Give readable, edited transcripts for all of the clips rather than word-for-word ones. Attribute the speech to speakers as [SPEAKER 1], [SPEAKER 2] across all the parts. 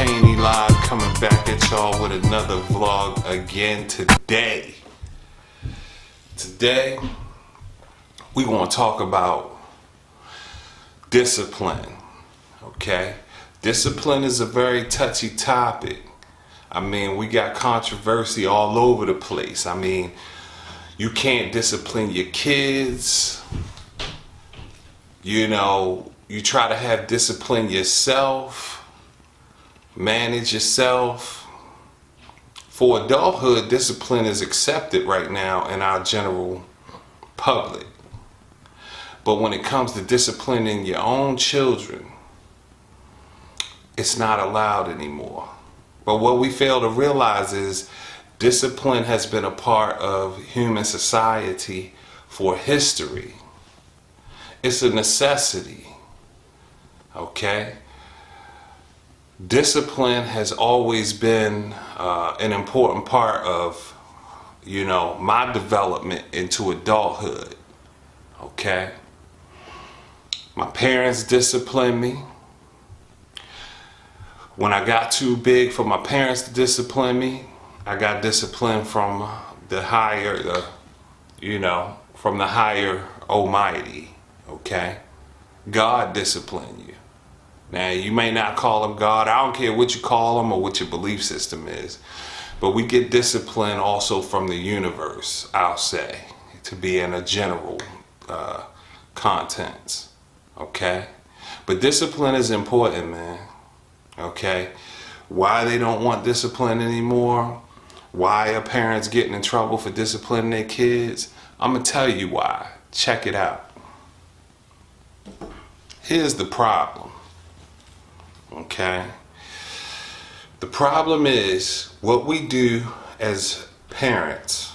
[SPEAKER 1] Cheney Live coming back at y'all with another vlog again today. Today, we gonna talk about discipline, okay? Discipline is a very touchy topic. I mean, we got controversy all over the place. I mean, you can't discipline your kids. You know, you try to have discipline yourself, manage yourself. For adulthood, discipline is accepted right now in our general public. But when it comes to disciplining your own children, it's not allowed anymore. But what we fail to realize is discipline has been a part of human society for history. It's a necessity, okay? Discipline has always been an important part of, you know, my development into adulthood, okay? My parents disciplined me. When I got too big for my parents to discipline me, I got disciplined from the higher, from the higher Almighty, okay? God disciplined you. Now, you may not call him God. I don't care what you call him or what your belief system is. But we get discipline also from the universe, I'll say, to be in a general contents, okay? But discipline is important, man. Okay, why they don't want discipline anymore, why are parents getting in trouble for disciplining their kids, I'm gonna tell you why. Check it out. Here's the problem, okay? The problem is what we do as parents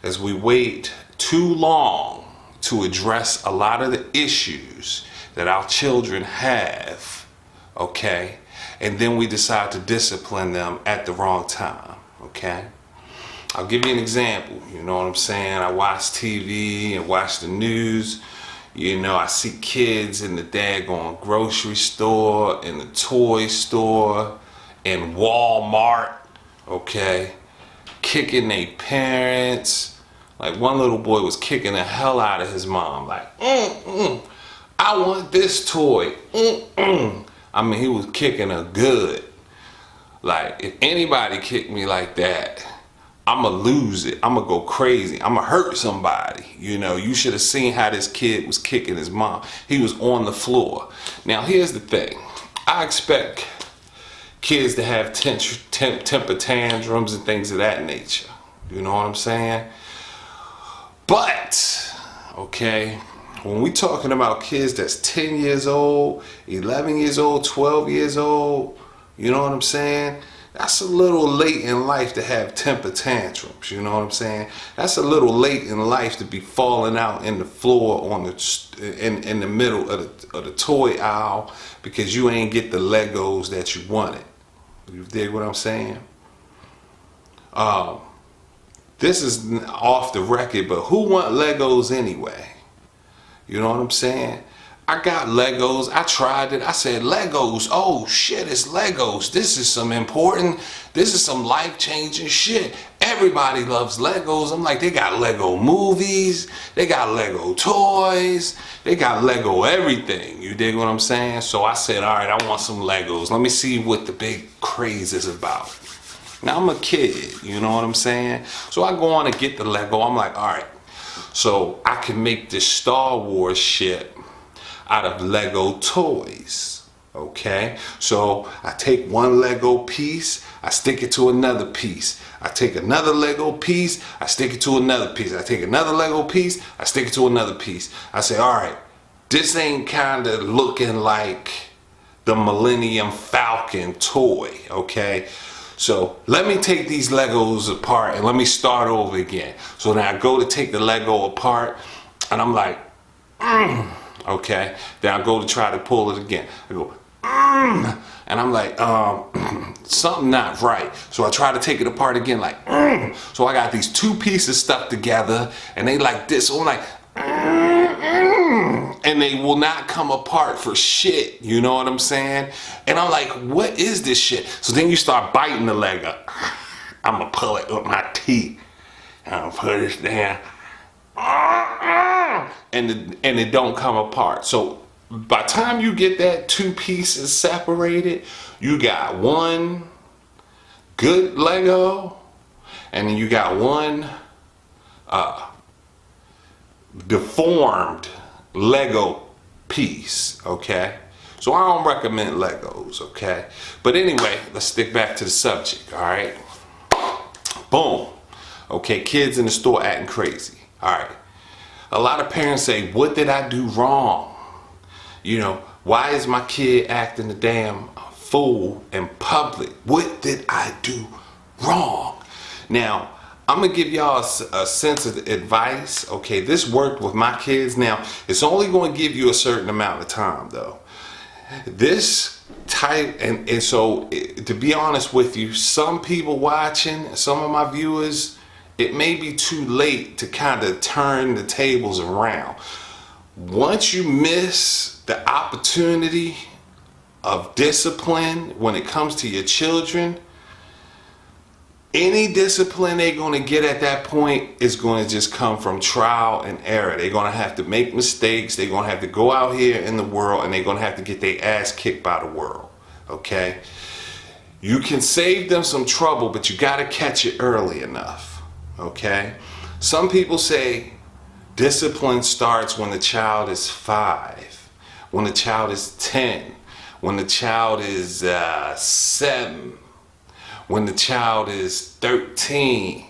[SPEAKER 1] is we wait too long to address a lot of the issues that our children have, okay? And then we decide to discipline them at the wrong time, okay? I'll give you an example, you know what I'm saying? I watch TV and watch the news. You know, I see kids in the daggone grocery store, in the toy store, in Walmart, okay? Kicking their parents. Like one little boy was kicking the hell out of his mom, like, I want this toy, I mean, he was kicking her good. Like, if anybody kicked me like that, I'ma lose it. I'ma go crazy. I'ma hurt somebody. You know, you should have seen how this kid was kicking his mom. He was on the floor. Now, here's the thing. I expect kids to have temper tantrums and things of that nature. You know what I'm saying? But, okay, when we talking about kids that's 10 years old, 11 years old, 12 years old, you know what I'm saying? That's a little late in life to have temper tantrums, you know what I'm saying? That's a little late in life to be falling out in the floor on in the middle of the toy aisle because you ain't get the Legos that you wanted. You dig what I'm saying? This is off the record, but who want Legos anyway? You know what I'm saying? I got Legos. I tried it. I said, Legos. Oh, shit, it's Legos. This is some life-changing shit. Everybody loves Legos. I'm like, they got Lego movies. They got Lego toys. They got Lego everything. You dig what I'm saying? So I said, all right, I want some Legos. Let me see what the big craze is about. Now, I'm a kid. You know what I'm saying? So I go on and get the Lego. I'm like, all right. So I can make this Star Wars shit out of Lego toys, okay? So I take one Lego piece, I stick it to another piece. I take another Lego piece, I stick it to another piece. I take another Lego piece, I stick it to another piece. I say, all right, this ain't kind of looking like the Millennium Falcon toy, okay? So let me take these Legos apart and let me start over again. So then I go to take the Lego apart and I'm like, okay. Then I go to try to pull it again. I go, and I'm like, something not right. So I try to take it apart again, like, So I got these two pieces stuck together and they like this. So I'm like, and they will not come apart for shit. You know what I'm saying? And I'm like, what is this shit? So then you start biting the leg up. I'm gonna pull it with my teeth. I'm gonna put this down. And it don't come apart. So by the time you get that two pieces separated, you got one good Lego, and then you got one deformed Lego piece, okay? So I don't recommend Legos, okay? But anyway, let's stick back to the subject, all right? Boom. Okay, kids in the store acting crazy. All right. A lot of parents say, what did I do wrong? You know, why is my kid acting a damn fool in public? What did I do wrong? Now, I'm gonna give y'all a sense of advice. Okay, this worked with my kids. Now, it's only gonna give you a certain amount of time though. This type, and so to be honest with you, some people watching, some of my viewers, it may be too late to kind of turn the tables around. Once you miss the opportunity of discipline when it comes to your children, any discipline they're going to get at that point is going to just come from trial and error. They're going to have to make mistakes. They're going to have to go out here in the world, and they're going to have to get their ass kicked by the world. Okay? You can save them some trouble, but you got to catch it early enough. Okay? Some people say discipline starts when the child is 5, when the child is 10, when the child is 7, when the child is 13.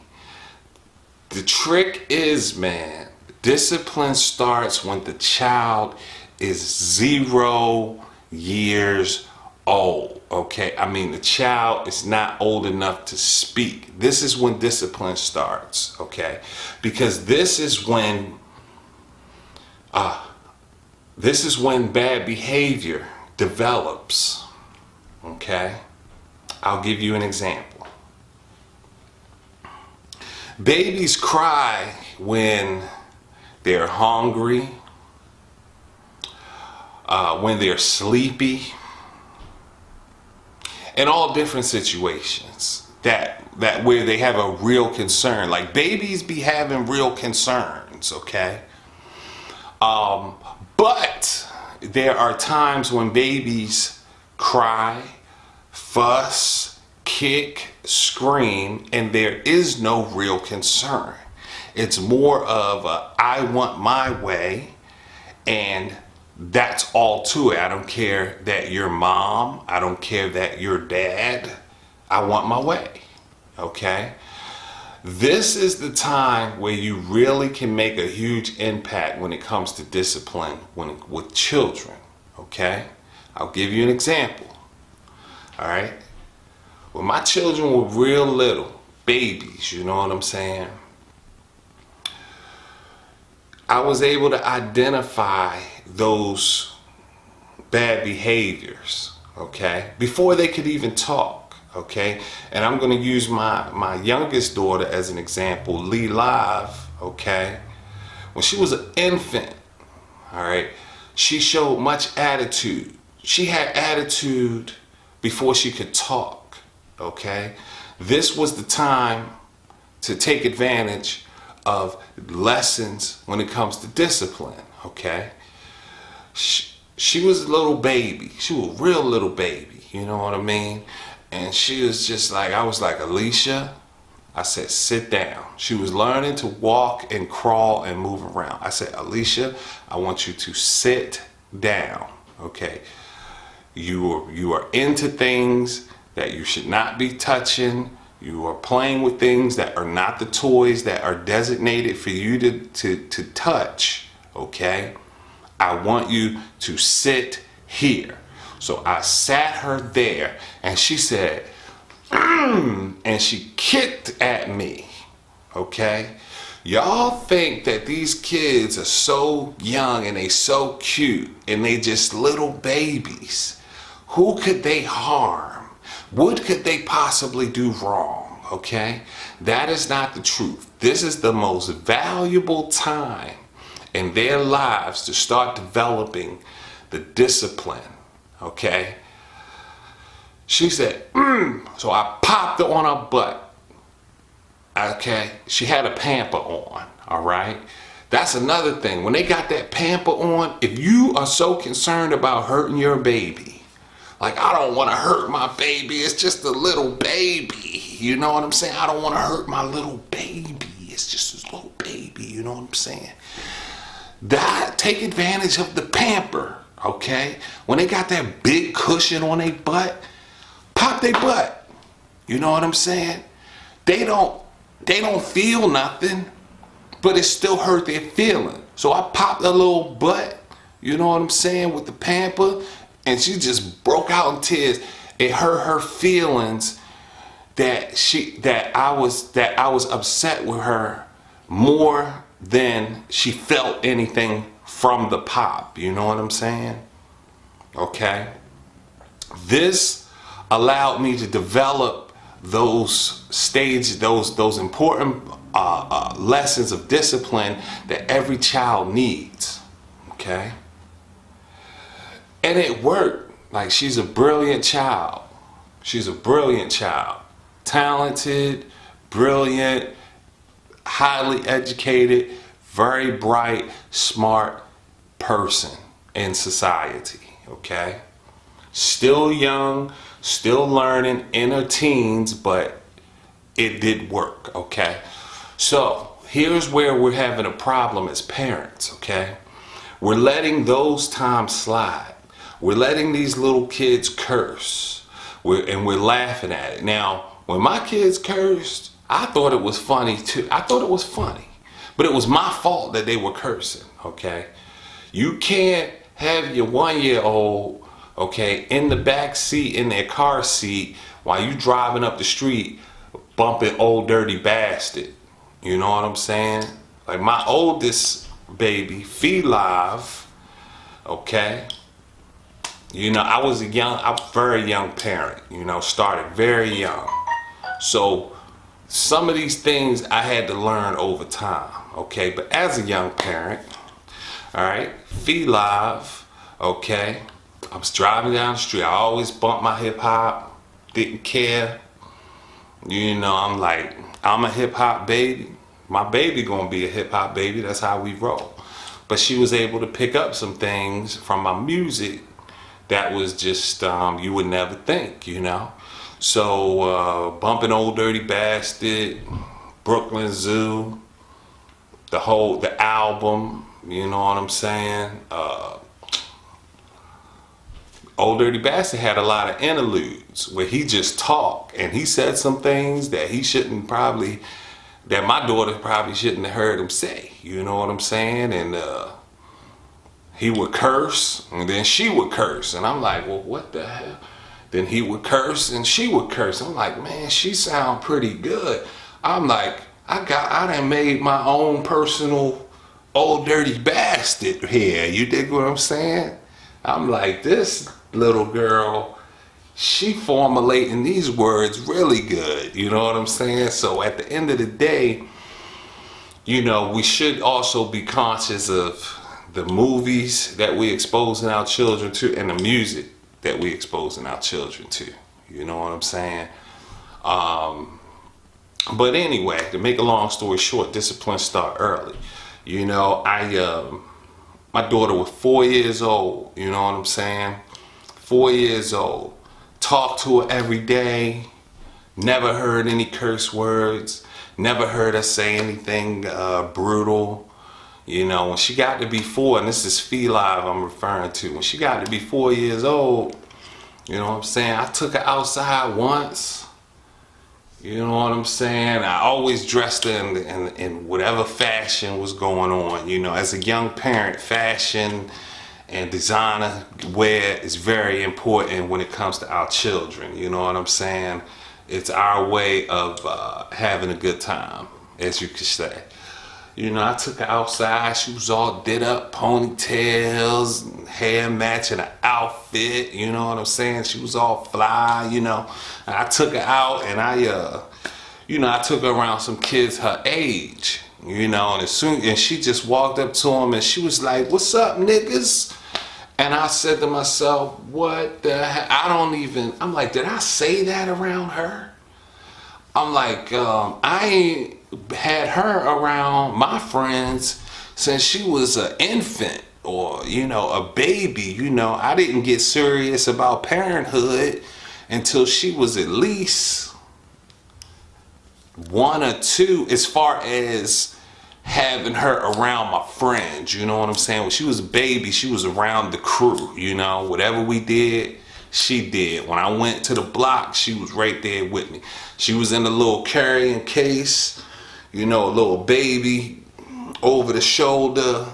[SPEAKER 1] The trick is, man, discipline starts when the child is 0 years old. Okay, I mean, the child is not old enough to speak. This is when discipline starts. Okay, because this is when bad behavior develops. Okay, I'll give you an example. Babies cry when they're hungry, when they're sleepy, in all different situations that where they have a real concern. Like, babies be having real concerns, okay? But there are times when babies cry, fuss, kick, scream, and there is no real concern. It's more of a, I want my way, and that's all to it. I don't care that you're mom. I don't care that you're dad. I want my way. Okay? This is the time where you really can make a huge impact when it comes to discipline with children. Okay? I'll give you an example. All right? When my children were real little, babies, you know what I'm saying? I was able to identify those bad behaviors, okay, before they could even talk, okay? And I'm going to use my youngest daughter as an example, Lee Live, okay? When she was an infant, all right, she showed much attitude. She had attitude before she could talk, okay? This was the time to take advantage of lessons when it comes to discipline, okay? She was a little baby. She was a real little baby, you know what I mean? And she was just like, I was like, Alicia, I said, sit down. She was learning to walk and crawl and move around. I said, Alicia, I want you to sit down, okay? You are into things that you should not be touching. You are playing with things that are not the toys that are designated for you to touch, okay? I want you to sit here. So I sat her there, and she said, and she kicked at me, okay? Y'all think that these kids are so young and they so cute and they just little babies. Who could they harm? What could they possibly do wrong? Okay? That is not the truth. This is the most valuable time in their lives to start developing the discipline, okay? She said, so I popped her on her butt, okay? She had a pamper on, all right? That's another thing. When they got that pamper on, if you are so concerned about hurting your baby, like, I don't want to hurt my baby, it's just a little baby, you know what I'm saying? I don't want to hurt my little baby, it's just a little baby, you know what I'm saying? Take advantage of the pamper, okay? When they got that big cushion on their butt, pop their butt. You know what I'm saying? They don't feel nothing, but it still hurt their feeling. So I popped a little butt, you know what I'm saying, with the pamper, and she just broke out in tears. It hurt her feelings that I was upset with her more than she felt anything from the pop. You know what I'm saying? Okay. This allowed me to develop those stages, those important lessons of discipline that every child needs. Okay. And it worked. Like, she's a brilliant child. She's a brilliant child. Talented, brilliant, highly educated, very bright, smart person in society. Okay. Still young, still learning, in her teens, but it did work, okay? So here's where we're having a problem as parents, okay? We're letting those times slide. We're letting these little kids curse, and we're laughing at it. Now, when my kids cursed, I thought it was funny too. I thought it was funny, but it was my fault that they were cursing, okay? You can't have your 1-year-old, okay, in the back seat, in their car seat, while you driving up the street, bumping Old Dirty Bastard. You know what I'm saying? Like, my oldest baby, Fee-Live, okay? You know, I was a very young parent, you know, started very young. So some of these things I had to learn over time, okay? But as a young parent, all right, Fee-Live, okay? I was driving down the street. I always bumped my hip hop, didn't care. You know, I'm like, I'm a hip hop baby. My baby gonna be a hip hop baby. That's how we roll. But she was able to pick up some things from my music that was just, you would never think, you know. So bumping Old Dirty Bastard, Brooklyn Zoo, the album, you know what I'm saying? Old Dirty Bastard had a lot of interludes where he just talked, and he said some things that that my daughter probably shouldn't have heard him say. You know what I'm saying? And he would curse, and then she would curse, and I'm like, well, what the hell? Then he would curse, and she would curse. I'm like, man, she sound pretty good. I'm like, I done made my own personal Old Dirty Bastard here. You dig what I'm saying? I'm like, this little girl, she formulating these words really good. You know what I'm saying? So at the end of the day, you know, we should also be conscious of the movies that we exposing our children to and the music that we exposing our children to. You know what I'm saying? But anyway, to make a long story short, discipline start early. You know, my daughter was 4 years old, you know what I'm saying? 4 years old. Talked to her every day. Never heard any curse words. Never heard her say anything brutal. You know, when she got to be 4, and this is Fee-Live I'm referring to, when she got to be 4 years old, you know what I'm saying? I took her outside once. You know what I'm saying? I always dressed her in whatever fashion was going on. You know, as a young parent, fashion and designer wear is very important when it comes to our children. You know what I'm saying? It's our way of having a good time, as you could say. You know, I took her outside. She was all did up, ponytails, hair matching her outfit. You know what I'm saying? She was all fly, you know. And I took her out, and I took her around some kids her age. you know, and she just walked up to him and she was like, "What's up, niggas?" And I said to myself, what the heck? I'm like, did I say that around her? I'm like, I ain't had her around my friends since she was an infant or, you know, a baby. You know, I didn't get serious about parenthood until she was at least 1 or 2, as far as having her around my friends. You know what I'm saying? When she was a baby, she was around the crew. You know, whatever we did, she did. When I went to the block, she was right there with me. She was in a little carrying case, you know, a little baby over the shoulder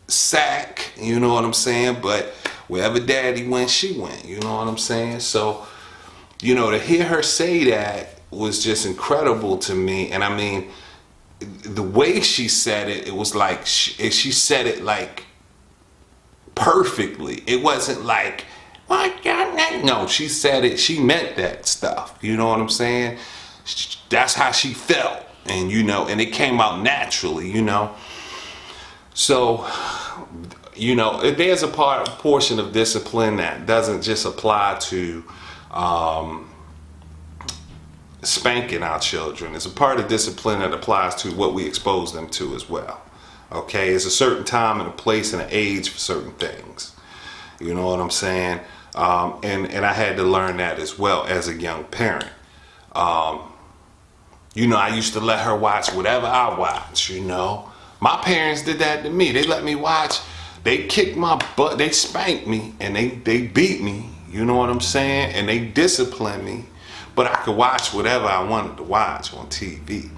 [SPEAKER 1] sack, you know what I'm saying? But wherever daddy went, she went, you know what I'm saying? So, you know, to hear her say that was just incredible to me. And I mean, the way she said it, it was like she said it like perfectly. It wasn't like, no, she said it, she meant that stuff, you know what I'm saying? That's how she felt, and you know, and it came out naturally, you know. So, you know, there's a portion of discipline that doesn't just apply to spanking our children. It's a part of discipline that applies to what we expose them to as well. Okay, it's a certain time and a place and an age for certain things. You know what I'm saying? And I had to learn that as well as a young parent. You know, I used to let her watch whatever I watch, you know. My parents did that to me. They let me watch. They kicked my butt. They spanked me and they beat me. You know what I'm saying? And they disciplined me. But I could watch whatever I wanted to watch on TV.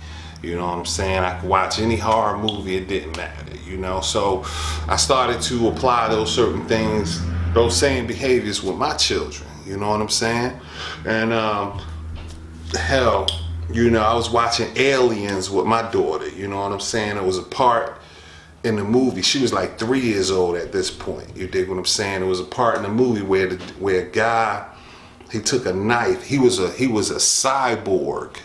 [SPEAKER 1] You know what I'm saying? I could watch any horror movie. It didn't matter, you know. So I started to apply those certain things, those same behaviors with my children. You know what I'm saying? And hell, you know, I was watching Aliens with my daughter. You know what I'm saying? It was a part in the movie. She was like 3 years old at this point. You dig what I'm saying? It was a part in the movie where a guy, he took a knife. He was a cyborg.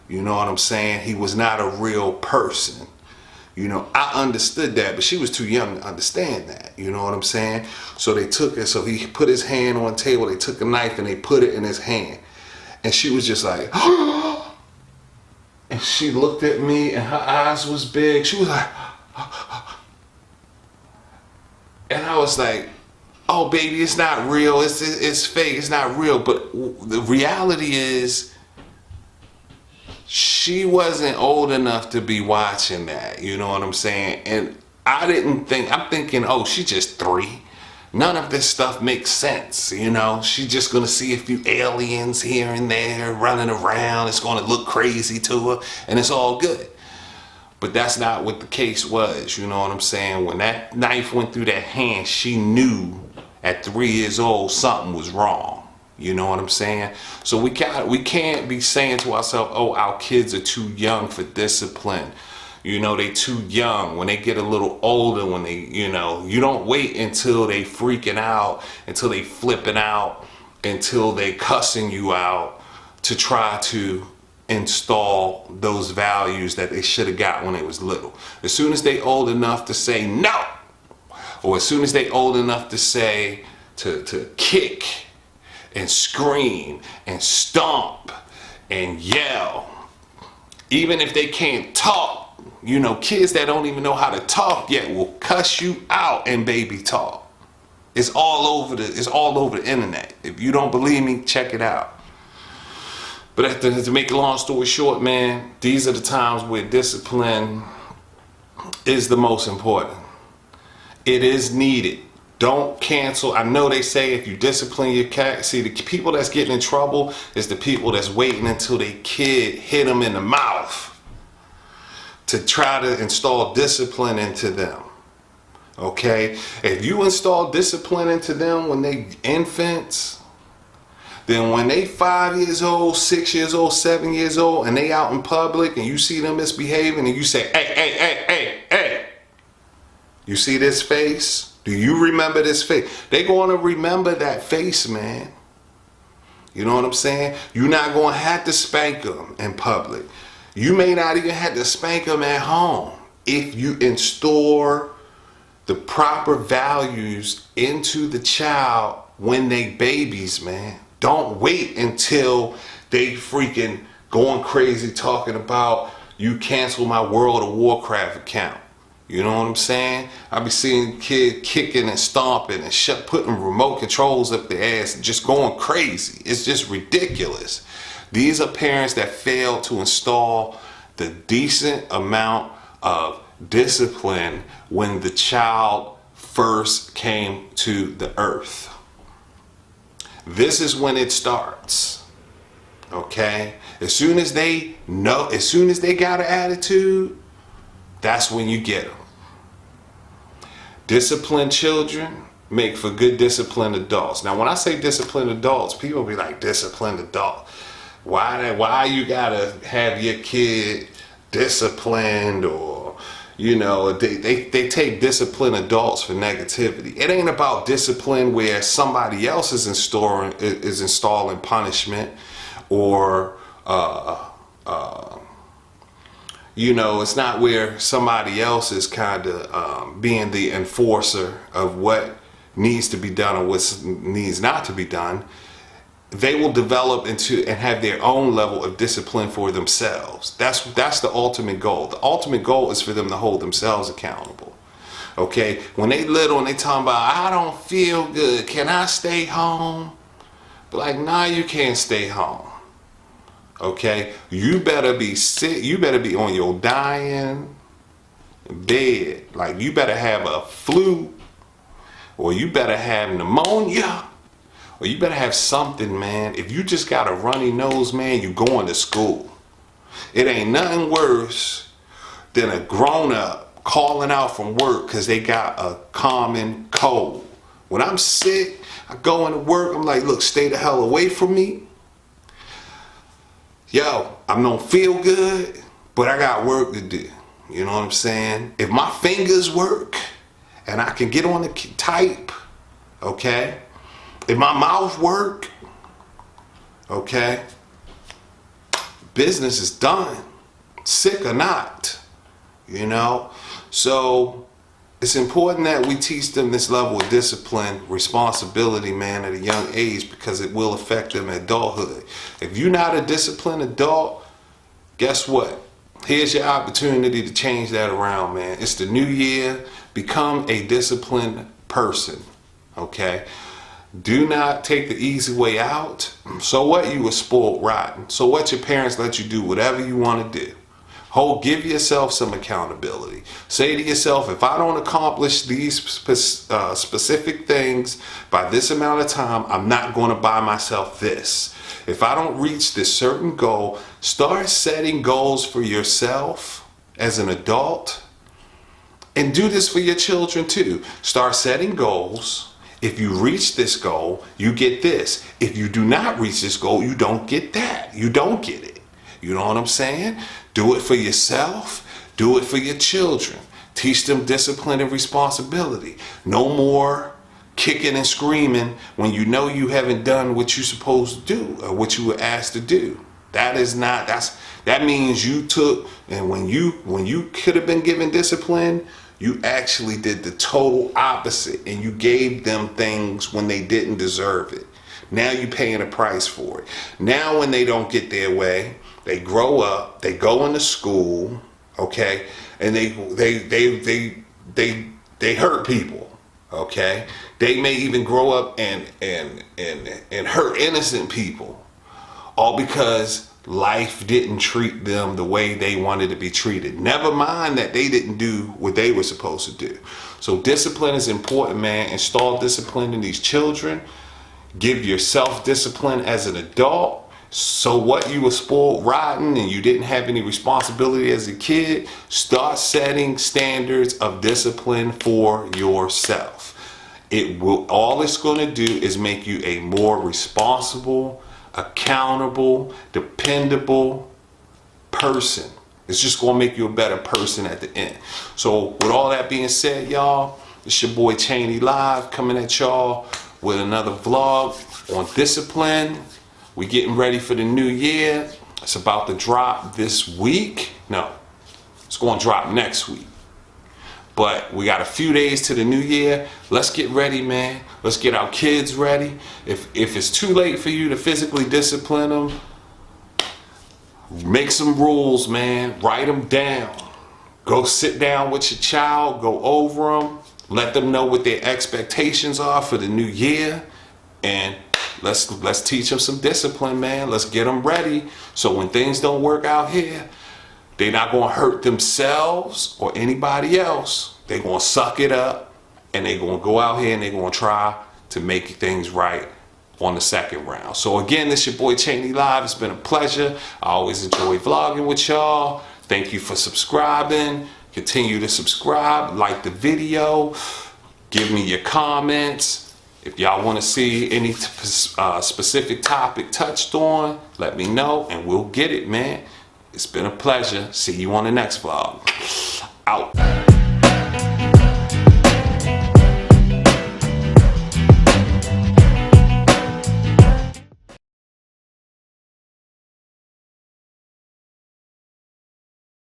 [SPEAKER 1] You know what I'm saying? He was not a real person. You know, I understood that, but she was too young to understand that. You know what I'm saying? So they took it. So he put his hand on the table. They took a knife and they put it in his hand. And she was just like, and she looked at me and her eyes was big. She was like, and I was like, oh baby, it's not real. It's fake. It's not real. But the reality is, she wasn't old enough to be watching that. You know what I'm saying? And I'm thinking, oh, she's just 3. None of this stuff makes sense, you know. She's just gonna see a few aliens here and there running around. It's gonna look crazy to her, and it's all good. But that's not what the case was, you know what I'm saying? When that knife went through that hand, she knew at 3 years old something was wrong. You know what I'm saying? So we can't be saying to ourselves, oh, our kids are too young for discipline. You know, they too young. When they get a little older, when they, you know, you don't wait until they freaking out, until they flipping out, until they cussing you out to try to install those values that they should have got when they was little. As soon as they old enough to say no, or as soon as they old enough to say, to kick and scream and stomp and yell, even if they can't talk, you know, kids that don't even know how to talk yet will cuss you out in baby talk. It's all over the internet. If you don't believe me, check it out. But to make a long story short, man, these are the times where discipline is the most important. It is needed. Don't cancel. I know they say if you discipline your cat, see, the people that's getting in trouble is the people that's waiting until their kid hit them in the mouth to try to install discipline into them. Okay? If you install discipline into them when they infants, then when they 5 years old, 6 years old, 7 years old, and they out in public and you see them misbehaving and you say, hey, you see this face? Do you remember this face? They're going to remember that face, man. You know what I'm saying? You're not going to have to spank them in public. You may not even have to spank them at home. if you install the proper values into the child when they babies, man. Don't wait until they freaking going crazy talking about you cancel my World of Warcraft account. You know what I'm saying? I be seeing kids kicking and stomping and putting remote controls up their ass and just going crazy. It's just ridiculous. These are parents that fail to install the decent amount of discipline when the child first came to the earth. This is when it starts. Okay? As soon as they got an attitude, that's when you get them. Disciplined children make for good disciplined adults. Now, when I say disciplined adults, people be like, disciplined adult. Why you gotta have your kid disciplined? Or, you know, they take disciplined adults for negativity. It ain't about discipline where somebody else is installing punishment, or you know, it's not where somebody else is kind of being the enforcer of what needs to be done or what needs not to be done. They will develop into and have their own level of discipline for themselves. That's the ultimate goal. The ultimate goal is for them to hold themselves accountable. Okay? When they little and they talking about, I don't feel good, can I stay home? But like, nah, you can't stay home. Okay, you better be sick. You better be on your dying bed. Like, you better have a flu, or you better have pneumonia, or you better have something, man. If you just got a runny nose, man, you going to school. It ain't nothing worse than a grown-up calling out from work because they got a common cold. When I'm sick, I go into work, I'm like, look, stay the hell away from me. Yo, I don't feel good, but I got work to do. You know what I'm saying? If my fingers work and I can get on the type, okay? If my mouth work, okay? Business is done, sick or not, you know? So it's important that we teach them this level of discipline, responsibility, man, at a young age, because it will affect them in adulthood. If you're not a disciplined adult, guess what? Here's your opportunity to change that around, man. It's the new year. Become a disciplined person, okay? Do not take the easy way out. So what? You were spoiled rotten. So what? Your parents let you do whatever you want to do. Give yourself some accountability. Say to yourself, if I don't accomplish these specific things by this amount of time, I'm not going to buy myself this. If I don't reach this certain goal, start setting goals for yourself as an adult. And do this for your children too. Start setting goals. If you reach this goal, you get this. If you do not reach this goal, you don't get that. You don't get it. You know what I'm saying? Do it for yourself. Do it for your children. Teach them discipline and responsibility. No more kicking and screaming when you know you haven't done what you're supposed to do or what you were asked to do. That means you took, and when you could have been given discipline, you actually did the total opposite, and you gave them things when they didn't deserve it. Now you're paying a price for it. Now when they don't get their way, they grow up, they go into school, okay, and they hurt people, okay. They may even grow up and hurt innocent people, all because life didn't treat them the way they wanted to be treated. Never mind that they didn't do what they were supposed to do. So discipline is important, man. Install discipline in these children. Give yourself discipline as an adult. So what? You were spoiled rotten and you didn't have any responsibility as a kid. Start setting standards of discipline for yourself. All it's going to do is make you a more responsible, accountable, dependable person. It's just going to make you a better person at the end. So with all that being said, y'all, it's your boy Cheney Live coming at y'all with another vlog on discipline. We getting ready for the new year. It's about to drop this week. No, it's going to drop next week. But we got a few days to the new year. Let's get ready, man. Let's get our kids ready. If it's too late for you to physically discipline them, make some rules, man. Write them down. Go sit down with your child. Go over them. Let them know what their expectations are for the new year. And let's teach them some discipline, man. Let's get them ready. So when things don't work out here, they're not going to hurt themselves or anybody else. They're going to suck it up, and they're going to go out here and they're going to try to make things right on the second round. So again, this your boy Cheney Live. It's been a pleasure. I always enjoy vlogging with y'all. Thank you for subscribing. Continue to subscribe, like the video, give me your comments. If y'all want to see any specific topic touched on, let me know and we'll get it, man. It's been a pleasure. See you on the next vlog. Out.